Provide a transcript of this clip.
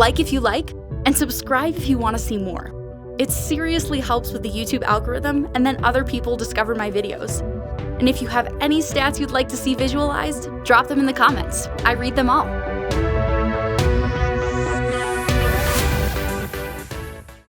like if you like, and subscribe if you want to see more. It seriously helps with the YouTube algorithm, and then other people discover my videos. And if you have any stats you'd like to see visualized, drop them in the comments. I read them all.